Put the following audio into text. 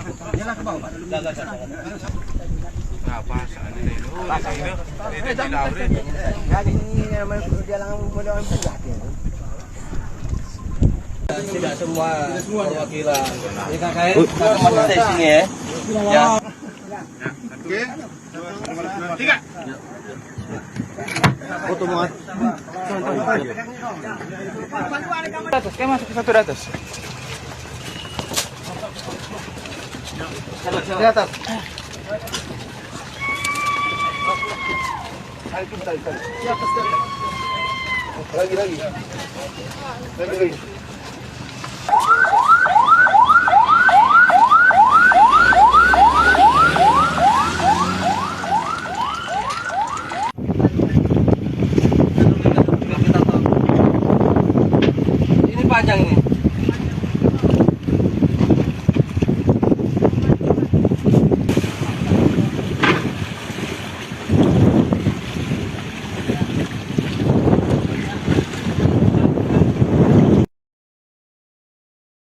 Jalan ke bawah. Apa saat ini? Ini tidak boleh. Ini jalan modal buat ya. Tidak semua perwakilan. Ini kakak teman di sini ya. Ya. Oke. 3. Foto muat. Atas, kayak masuk ke satu di atas. Di atas. Lagi.